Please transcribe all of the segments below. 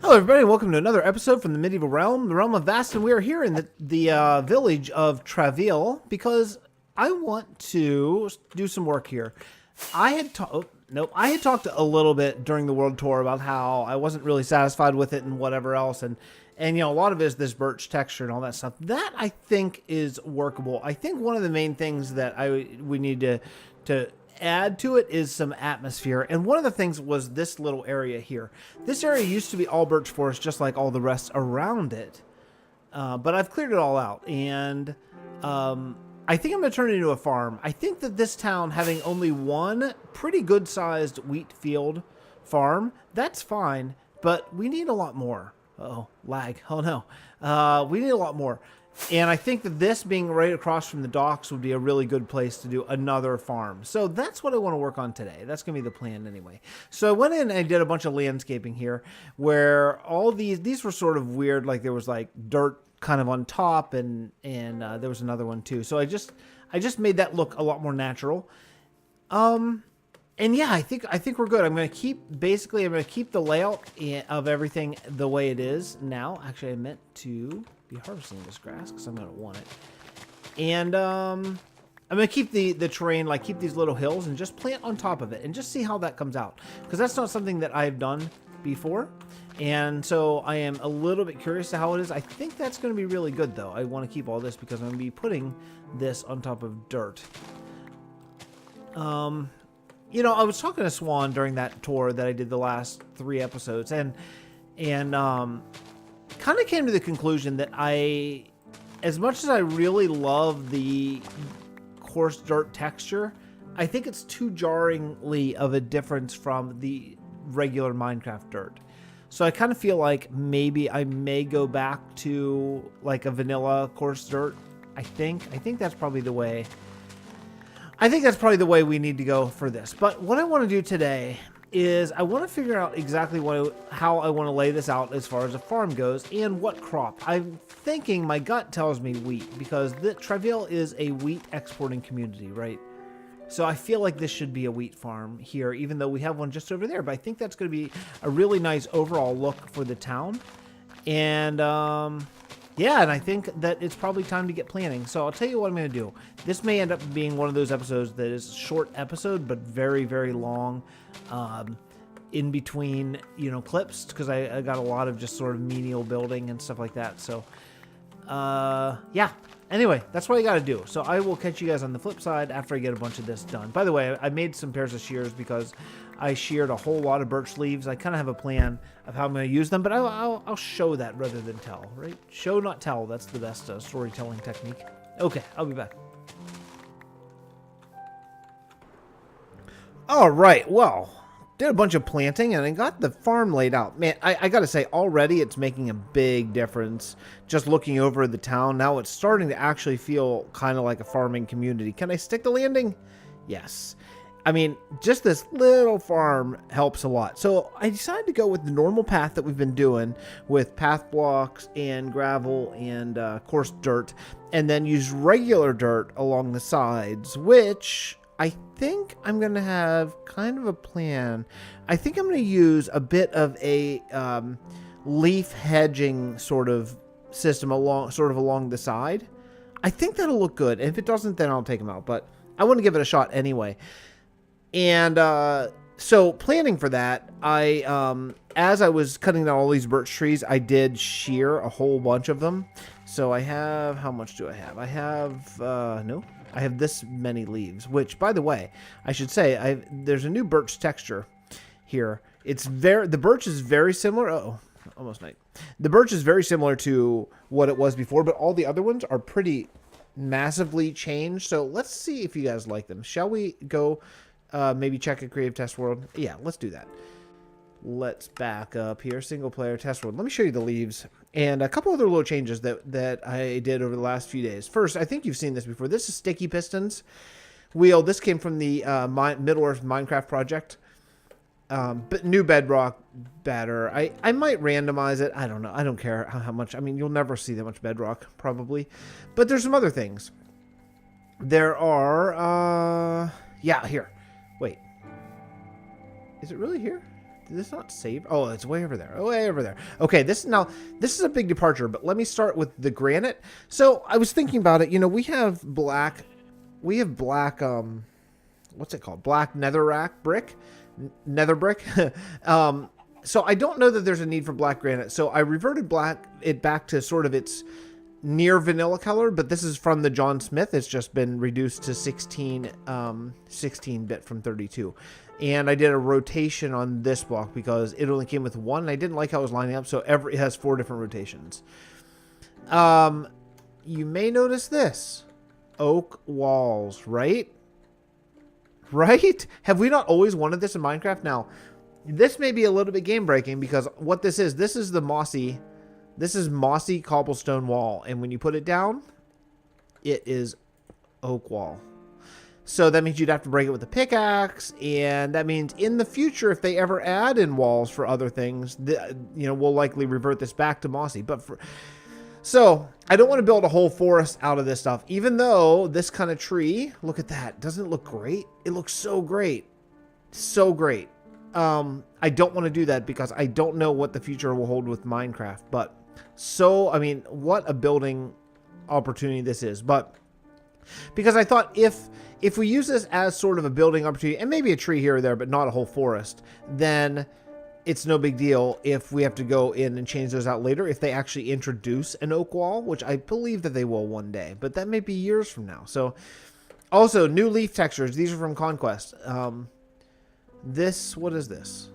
Hello, everybody, and welcome to another episode from the medieval realm, the realm of Vasten. We are here in the village of Travill because I want to do some work here. I had I had talked a little bit during the world tour about how I wasn't really satisfied with it and whatever else, and you know, a lot of it is this birch texture and all that stuff. That I think is workable. I think one of the main things that we need to add to it is some atmosphere, and one of the things was this little area here. This area used to be all birch forest just like all the rest around it, but I've cleared it all out, and I think I'm going to turn it into a farm. I think that this town having only one pretty good sized wheat field farm, that's fine, but we need a lot more. Uh-oh, lag. Oh no. We need a lot more. And I think that this being right across from the docks would be a really good place to do another farm. So that's what I want to work on today. That's going to be the plan anyway. So I went in and I did a bunch of landscaping here where all these were sort of weird. Like there was like dirt kind of on top and there was another one too. So I just made that look a lot more natural. And yeah, I think we're good. I'm going to keep the layout of everything the way it is now. Actually, I meant to be harvesting this grass because I'm going to want it. And I'm going to keep the terrain, like keep these little hills and just plant on top of it and just see how that comes out. Because that's not something that I've done before. And so I am a little bit curious to how it is. I think that's going to be really good though. I want to keep all this because I'm going to be putting this on top of dirt. You know, I was talking to Swan during that tour that I did the last 3 episodes, and kind of came to the conclusion that as much as I really love the coarse dirt texture, I think it's too jarringly of a difference from the regular Minecraft dirt. So I kind of feel like maybe I may go back to like a vanilla coarse dirt. I think that's probably the way. I think that's probably the way we need to go for this. But what I want to do today is I want to figure out exactly how I want to lay this out as far as a farm goes and what crop. I'm thinking, my gut tells me wheat, because Travill is a wheat exporting community, right? So I feel like this should be a wheat farm here, even though we have one just over there. But I think that's going to be a really nice overall look for the town. And yeah, and I think that it's probably time to get planning. So I'll tell you what I'm going to do. This may end up being one of those episodes that is a short episode, but very, very long in between, you know, clips, because I got a lot of just sort of menial building and stuff like that. So, yeah. Anyway, that's what I got to do. So I will catch you guys on the flip side after I get a bunch of this done. By the way, I made some pairs of shears because I sheared a whole lot of birch leaves. I kind of have a plan of how I'm going to use them, but I'll show that rather than tell, right? Show, not tell. That's the best storytelling technique. Okay, I'll be back. All right, well, did a bunch of planting and I got the farm laid out. Man, I got to say, already it's making a big difference. Just looking over the town, now it's starting to actually feel kind of like a farming community. Can I stick the landing? Yes. I mean, just this little farm helps a lot. So I decided to go with the normal path that we've been doing with path blocks and gravel and coarse dirt, and then use regular dirt along the sides, which I think I'm going to have kind of a plan. I think I'm going to use a bit of a leaf hedging sort of system along the side. I think that'll look good. And if it doesn't, then I'll take them out. But I want to give it a shot anyway. And so planning for that, as I was cutting down all these birch trees, I did shear a whole bunch of them. So I have, how much do I have? I have, no. I have this many leaves, which, by the way, I should say, there's a new birch texture here. The birch is very similar. Oh, almost night. The birch is very similar to what it was before, but all the other ones are pretty massively changed. So let's see if you guys like them. Shall we go maybe check a creative test world? Yeah, let's do that. Let's back up here. Single player test world. Let me show you the leaves and a couple other little changes that I did over the last few days. First, I think you've seen this before. This is Sticky Pistons wheel. This came from the Middle-earth Minecraft project. But new bedrock batter. I might randomize it. I don't know. I don't care how much. I mean, you'll never see that much bedrock probably. But there's some other things. There are yeah, here. Wait. Is it really here? Did this not save? Oh, it's way over there. Oh, way over there. Okay, this is a big departure, but let me start with the granite. So I was thinking about it. You know, we have black, what's it called? Black netherrack brick, nether brick. So I don't know that there's a need for black granite. So I reverted it back to sort of its near vanilla color, but this is from the John Smith. It's just been reduced to 16 bit from 32. And I did a rotation on this block because it only came with one. And I didn't like how it was lining up, so it has 4 different rotations. You may notice this. Oak walls, right? Right? Have we not always wanted this in Minecraft? Now, this may be a little bit game breaking because what this is the mossy... This is mossy cobblestone wall, and when you put it down, it is oak wall. So that means you'd have to break it with a pickaxe, and that means in the future, if they ever add in walls for other things, we'll likely revert this back to mossy. So I don't want to build a whole forest out of this stuff, even though this kind of tree, look at that, doesn't it look great? It looks so great, so great. I don't want to do that because I don't know what the future will hold with Minecraft, but so, I mean, what a building opportunity this is. But because I thought if we use this as sort of a building opportunity, and maybe a tree here or there, but not a whole forest, then it's no big deal if we have to go in and change those out later, if they actually introduce an oak wall, which I believe that they will one day, but that may be years from now. So, also, new leaf textures. These are from Conquest. What is this?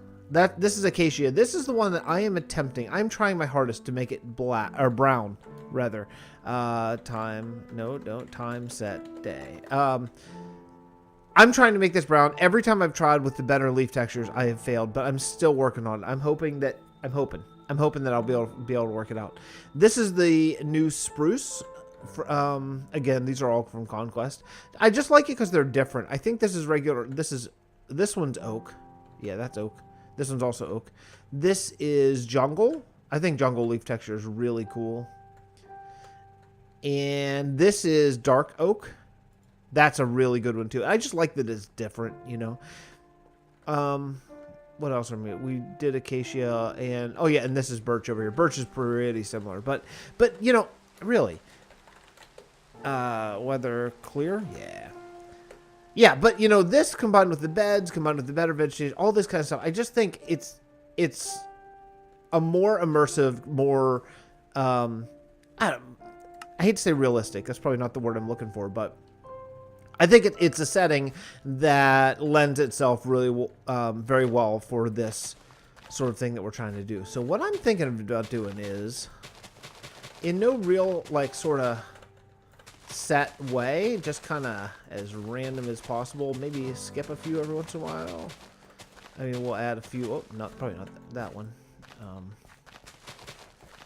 This is acacia. This is the one that I am attempting. I'm trying my hardest to make it black or brown, rather. Time set day. I'm trying to make this brown. Every time I've tried with the better leaf textures, I have failed, but I'm still working on it. I'm hoping that I'll be able to work it out. This is the new spruce. Again, these are all from Conquest. I just like it because they're different. I think this is regular. This one's oak. Yeah, that's oak. This one's also oak. This is jungle. I think jungle leaf texture is really cool. And this is dark oak. That's a really good one too. I just like that it's different, you know. What else are we did acacia and oh yeah, and this is birch over here. Birch is pretty similar, but you know, really. Weather clear, yeah. Yeah, but you know, this combined with the beds, combined with the better vegetation, all this kind of stuff, I just think it's a more immersive, more I hate to say realistic. That's probably not the word I'm looking for, but I think it's a setting that lends itself really very well for this sort of thing that we're trying to do. So what I'm thinking about doing is, in no real like sort of set way, just kind of as random as possible, maybe skip a few every once in a while. I mean, we'll add a few. Oh, probably not that one. I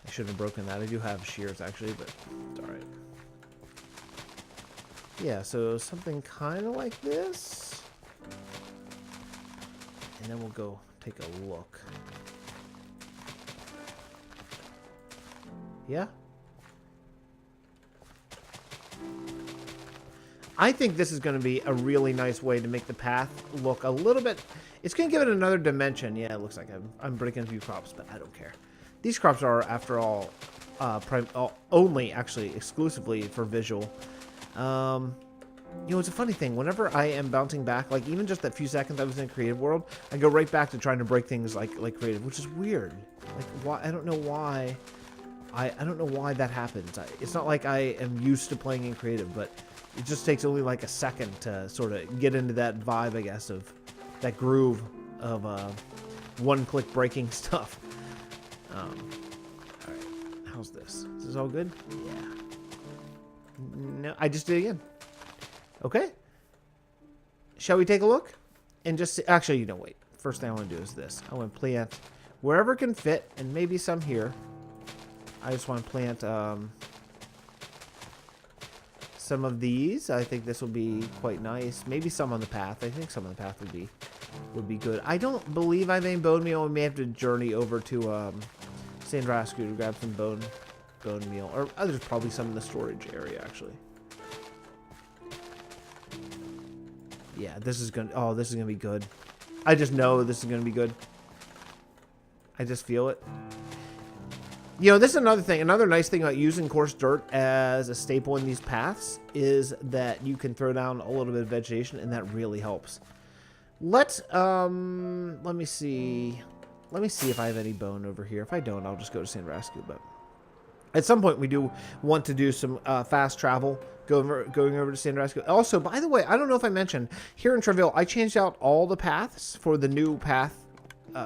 shouldn't have broken that. I do have shears actually, but it's all right. Yeah, so something kind of like this, and then we'll go take a look. Yeah. I think this is going to be a really nice way to make the path look a little bit... It's going to give it another dimension. Yeah, it looks like I'm breaking a few crops, but I don't care. These crops are, after all, only, actually, exclusively for visual. You know, it's a funny thing. Whenever I am bouncing back, like even just that few seconds I was in Creative World, I go right back to trying to break things like Creative, which is weird. Like, why? I don't know why. I don't know why that happens. It's not like I am used to playing in Creative, but... It just takes only like a second to sort of get into that vibe, I guess, of that groove of one-click breaking stuff. All right, how's this? Is this all good? Yeah. No, I just did it again. Okay. Shall we take a look? And just see, actually, you know, wait. First thing I want to do is this. I want to plant wherever it can fit, and maybe some here. I just want to plant... some of these. I think this will be quite nice. Maybe some on the path. I think some on the path would be good. I don't believe I made bone meal. We may have to journey over to Sandrascu to grab some bone meal. Or there's probably some in the storage area actually. Yeah, this is gonna be good. I just know this is gonna be good. I just feel it. You know, this is another thing. Another nice thing about using coarse dirt as a staple in these paths is that you can throw down a little bit of vegetation, and that really helps. Let me see. Let me see if I have any bone over here. If I don't, I'll just go to Sand Rescue. But at some point, we do want to do some fast travel going over to Sand Rescue. Also, by the way, I don't know if I mentioned, here in Travill, I changed out all the paths for the new path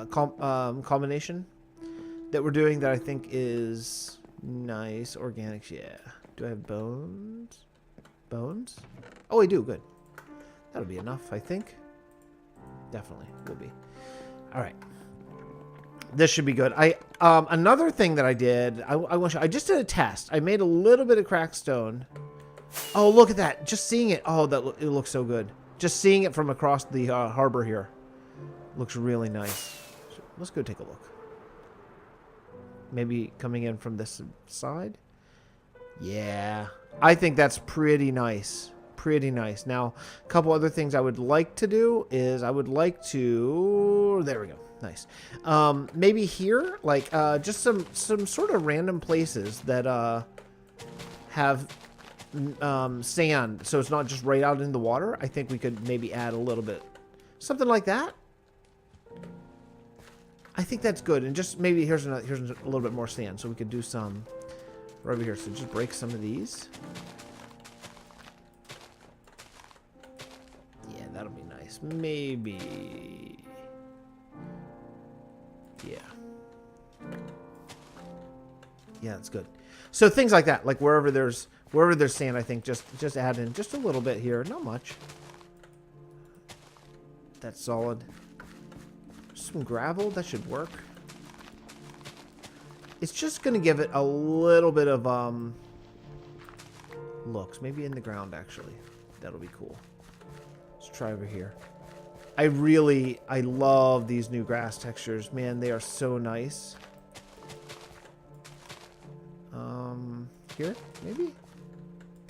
combination that we're doing that I think is nice. Organics, yeah. Do I have bones? Bones? Oh, I do. Good. That'll be enough, I think. Definitely will be. All right. This should be good. Another thing that I did, I just did a test. I made a little bit of cracked stone. Oh, look at that. Just seeing it. Oh, it looks so good. Just seeing it from across the harbor here. Looks really nice. Let's go take a look. Maybe coming in from this side. Yeah. I think that's pretty nice. Pretty nice. Now, a couple other things I would like to do is I would like to... There we go. Nice. Maybe here, like, just some sort of random places that have sand, so it's not just right out in the water. I think we could maybe add a little bit. Something like that. I think that's good. And just maybe here's a little bit more sand, so we could do some right over here. So just break some of these. Yeah, that'll be nice. Maybe. Yeah. Yeah, that's good. So things like that, like wherever there's sand, I think just add in just a little bit here, not much. That's solid. Some gravel, that should work. It's just gonna give it a little bit of looks, maybe in the ground actually. That'll be cool. Let's try over here. I love these new grass textures, man. They are so nice. Here, maybe?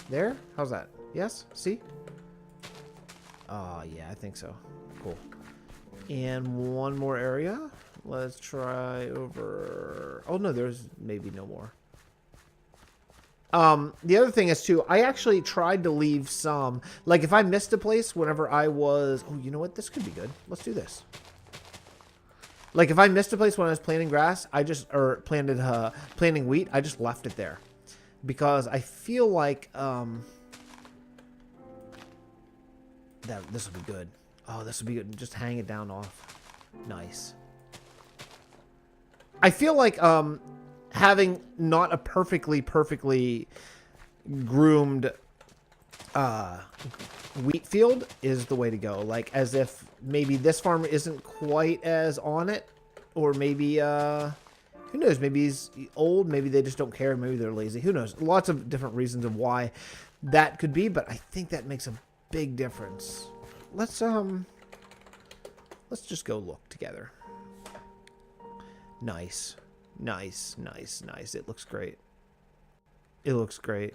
There? How's that? Yes? See? Oh, yeah, I think so. Cool. And one more area. Let's try over... Oh, no, there's maybe no more. The other thing is, too, I actually tried to leave some... Like, if I missed a place whenever I was... Oh, you know what? This could be good. Let's do this. Like, if I missed a place when I was planting grass, planting wheat, I just left it there. Because I feel like, that this will be good. Oh, this will be good. Just hang it down off. Nice. I feel like, having not a perfectly groomed wheat field is the way to go. Like, as if maybe this farmer isn't quite as on it, or maybe who knows, maybe he's old, maybe they just don't care, maybe they're lazy, who knows. Lots of different reasons of why that could be, but I think that makes a big difference. Let's just go look together. Nice. Nice, nice, nice. It looks great. It looks great.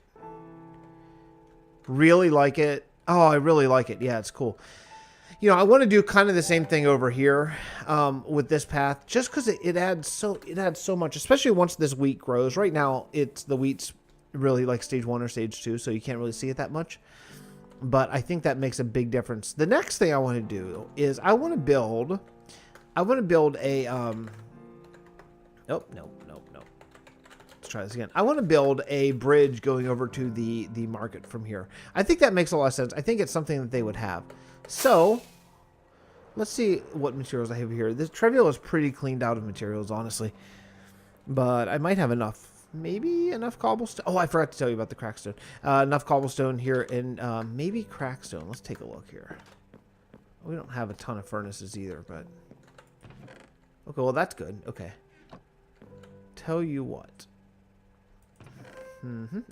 Really like it. Oh, I really like it. Yeah, it's cool. You know, I want to do kind of the same thing over here with this path, just because it adds so much, especially once this wheat grows. Right now, the wheat's really like stage 1 or stage 2, so you can't really see it that much. But I think that makes a big difference. The next thing I want to do is I want to build a Oh, no. Let's try this again. I want to build a bridge going over to the market from here. I think that makes a lot of sense. I think it's something that they would have. So, let's see what materials I have here. This Travill is pretty cleaned out of materials, honestly. But I might have enough. Maybe enough cobblestone. Oh, I forgot to tell you about the crackstone. Enough cobblestone here and maybe crackstone. Let's take a look here. We don't have a ton of furnaces either, but... Okay, well, that's good. Okay. Tell you what.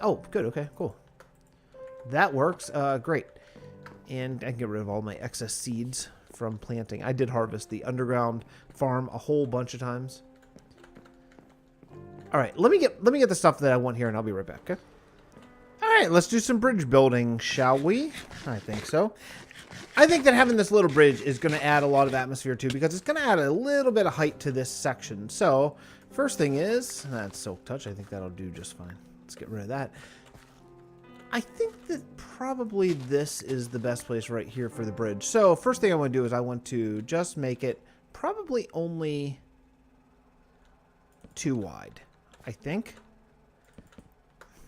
Oh, good. Okay, cool. That works. Great. And I can get rid of all my excess seeds from planting. I did harvest the underground farm a whole bunch of times. All right, let me get the stuff that I want here, and I'll be right back. Okay. All right, let's do some bridge building, shall we? I think so. I think that having this little bridge is going to add a lot of atmosphere too, because it's going to add a little bit of height to this section. So first thing is, that's Silk Touch. I think that'll do just fine. Let's get rid of that. I think that probably this is the best place right here for the bridge. So first thing I want to do is I want to just make it probably only 2 wide, I think.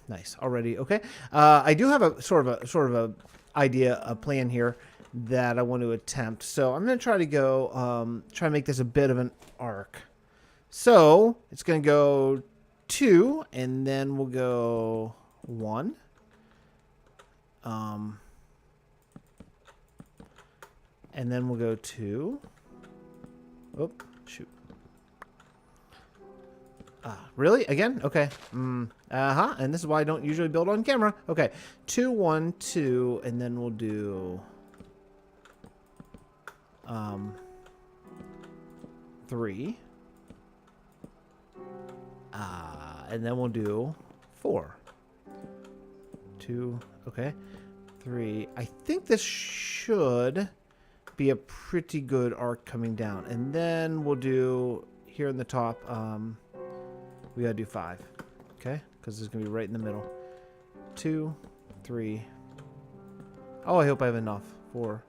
Nice. Already. Okay. I do have a sort of a idea, a plan here that I want to attempt. So I'm going to try to go, try to make this a bit of an arc. So it's going to go 2, and then we'll go 1. And then we'll go 2. Oh, shoot. Really? Again? Okay. And this is why I don't usually build on camera. Okay. 2, 1, 2, and then we'll do 3. And then we'll do 4. 2, okay. 3. I think this should be a pretty good arc coming down. And then we'll do here in the top, we gotta do 5. Okay? Because it's gonna be right in the middle. 2, 3. Oh, I hope I have enough. 4,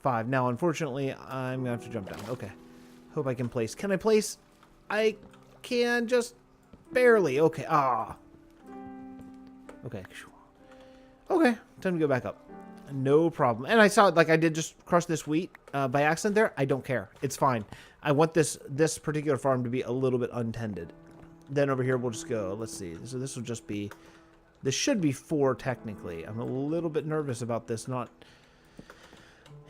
5. Now, unfortunately, I'm gonna have to jump down. Okay. Hope I can place. Can I place? I can just barely. Okay. Okay. Okay. Time to go back up. No problem. And I saw, like, I did just crush this wheat by accident there. I don't care. It's fine. I want this particular farm to be a little bit untended. Then over here, we'll just go. Let's see. So this will just be... This should be 4, technically. I'm a little bit nervous about this. Not...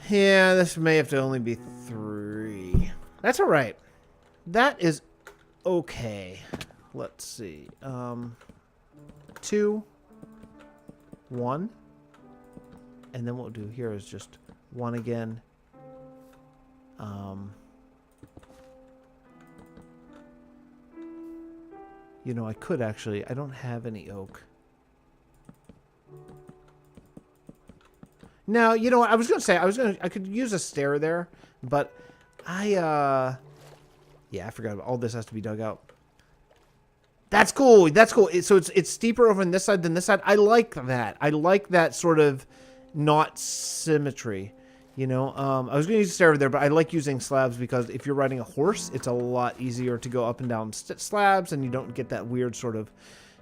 Yeah, this may have to only be 3. That's all right. That is okay. Let's see. 2, 1. And then what we'll do here is just 1 again. You know, I could actually... I don't have any oak. Now, you know what? I was going to say... I could use a stair there. But yeah, I forgot about all this has to be dug out. That's cool. That's cool. So it's steeper over on this side than this side. I like that. I like that sort of not symmetry. You know, I was going to use a stair over there, but I like using slabs because if you're riding a horse, it's a lot easier to go up and down slabs, and you don't get that weird sort of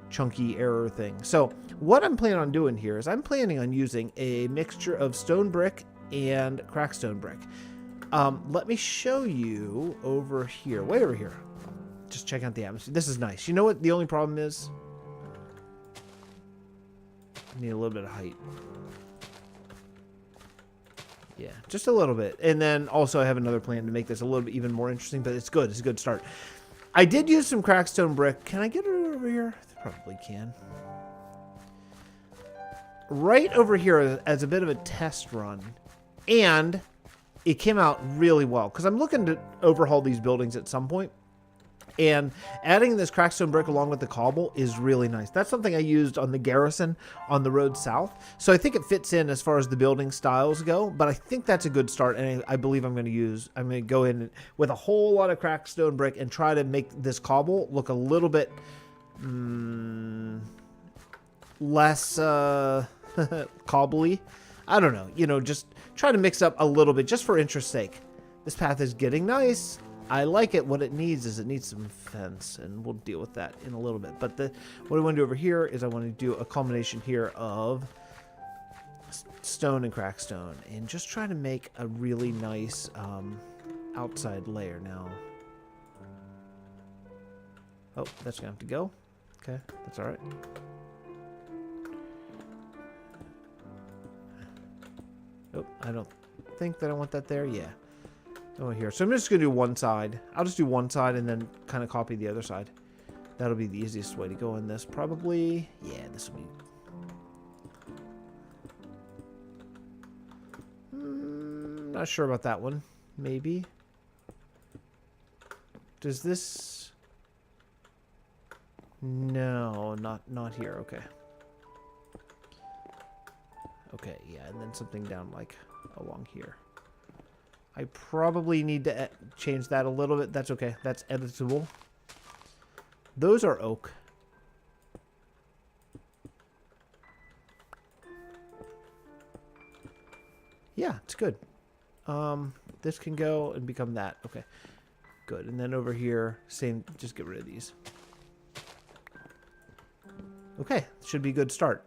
chunky error thing. So what I'm planning on doing here is I'm planning on using a mixture of stone brick and crackstone brick. Let me show you over here, way over here. Just check out the atmosphere. This is nice. You know what the only problem is? I need a little bit of height. Yeah, just a little bit. And then also I have another plan to make this a little bit even more interesting, but it's good. It's a good start. I did use some crackstone brick. Can I get it over here? I probably can. Right over here as a bit of a test run. And it came out really well because I'm looking to overhaul these buildings at some point. And adding this crackstone brick along with the cobble is really nice. That's something I used on the garrison on the road south. So I think it fits in as far as the building styles go. But I think that's a good start. And I believe I'm going to go in with a whole lot of crackstone brick and try to make this cobble look a little bit less cobbly. I don't know. You know, just try to mix up a little bit just for interest's sake. This path is getting nice. I like it. What it needs is it needs some fence, and we'll deal with that in a little bit. But what I want to do over here is I want to do a combination here of stone and crackstone, and just try to make a really nice outside layer now. Oh, that's gonna have to go. Okay, that's all right. Oh, I don't think that I want that there. Yeah. Over here. So I'm just going to do one side. I'll just do one side and then kind of copy the other side. That'll be the easiest way to go in this. Probably. Yeah, this will be... not sure about that one. Maybe. Does this... No, not here. Okay. Okay, yeah, and then something down like along here. I probably need to change that a little bit. That's okay. That's editable. Those are oak. Yeah, it's good. This can go and become that. Okay, good. And then over here, same, just get rid of these. Okay, should be a good start.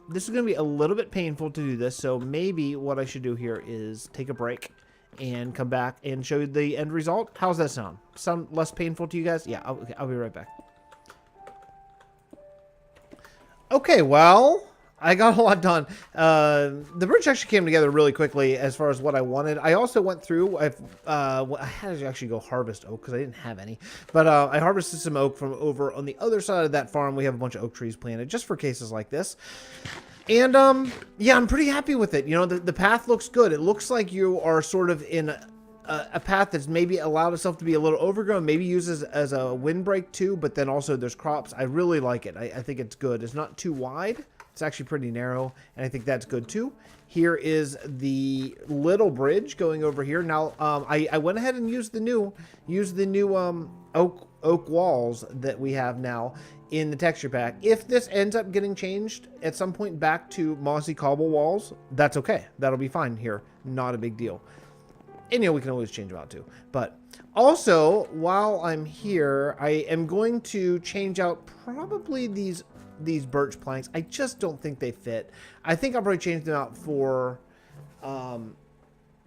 This is going to be a little bit painful to do this, so maybe what I should do here is take a break and come back and show you the end result. How's that sound? Sound less painful to you guys? Yeah, okay, I'll be right back. Okay, well, I got a lot done. The bridge actually came together really quickly as far as what I wanted. I also went through, I had to actually go harvest oak because I didn't have any. But I harvested some oak from over on the other side of that farm. We have a bunch of oak trees planted just for cases like this. And yeah, I'm pretty happy with it. You know, the path looks good. It looks like you are sort of in a path that's maybe allowed itself to be a little overgrown, maybe uses as a windbreak too, but then also there's crops. I really like it. I think it's good. It's not too wide. It's actually pretty narrow, and I think that's good too. Here is the little bridge going over here. Now, I went ahead and used the new oak walls that we have now in the texture pack. If this ends up getting changed at some point back to mossy cobble walls, that's okay. That'll be fine here. Not a big deal. And, you know, we can always change them out too. But also, while I'm here, I am going to change out probably these birch planks. I just don't think they fit. I think I'll probably change them out for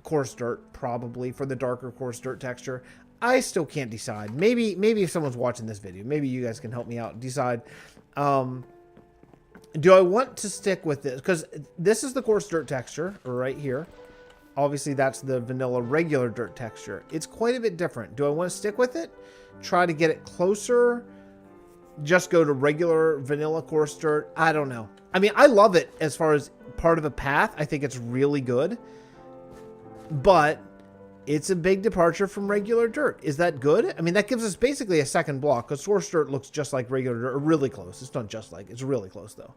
coarse dirt, probably for the darker coarse dirt texture. I still can't decide. Maybe if someone's watching this video, maybe you guys can help me out decide. Do I want to stick with this? Because this is the coarse dirt texture right here. Obviously, that's the vanilla regular dirt texture. It's quite a bit different. Do I want to stick with it? Try to get it closer? Just go to regular vanilla coarse dirt? I don't know. I mean, I love it as far as part of a path. I think it's really good. But it's a big departure from regular dirt. Is that good? I mean, that gives us basically a second block, because coarse dirt looks just like regular dirt, or really close. It's not just like, it's really close though.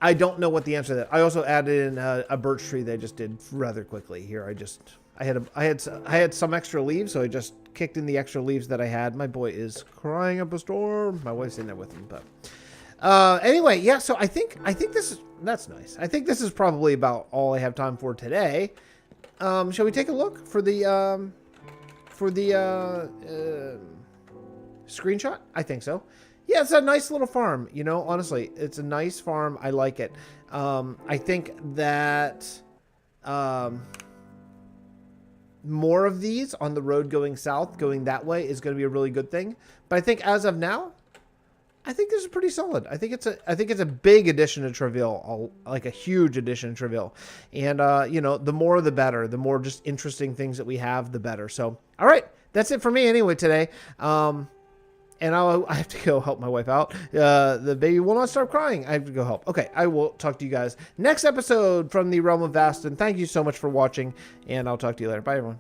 I don't know what the answer to that. I also added in a birch tree that I just did rather quickly here. I had some extra leaves, so I just kicked in the extra leaves that I had. My boy is crying up a storm. My wife's in there with him, but anyway, yeah. So I think that's nice. I think this is probably about all I have time for today. Shall we take a look for the screenshot? I think so. Yeah, it's a nice little farm, you know, honestly. It's a nice farm. I like it. I think that more of these on the road going south, going that way, is going to be a really good thing. But I think as of now, I think this is pretty solid. I think it's a big addition to Travill, like a huge addition to Travill. And, you know, the more the better. The more just interesting things that we have, the better. So, all right. That's it for me anyway today. And I have to go help my wife out. The baby will not stop crying. I have to go help. Okay, I will talk to you guys next episode from the realm of Vasten. Thank you so much for watching, and I'll talk to you later. Bye, everyone.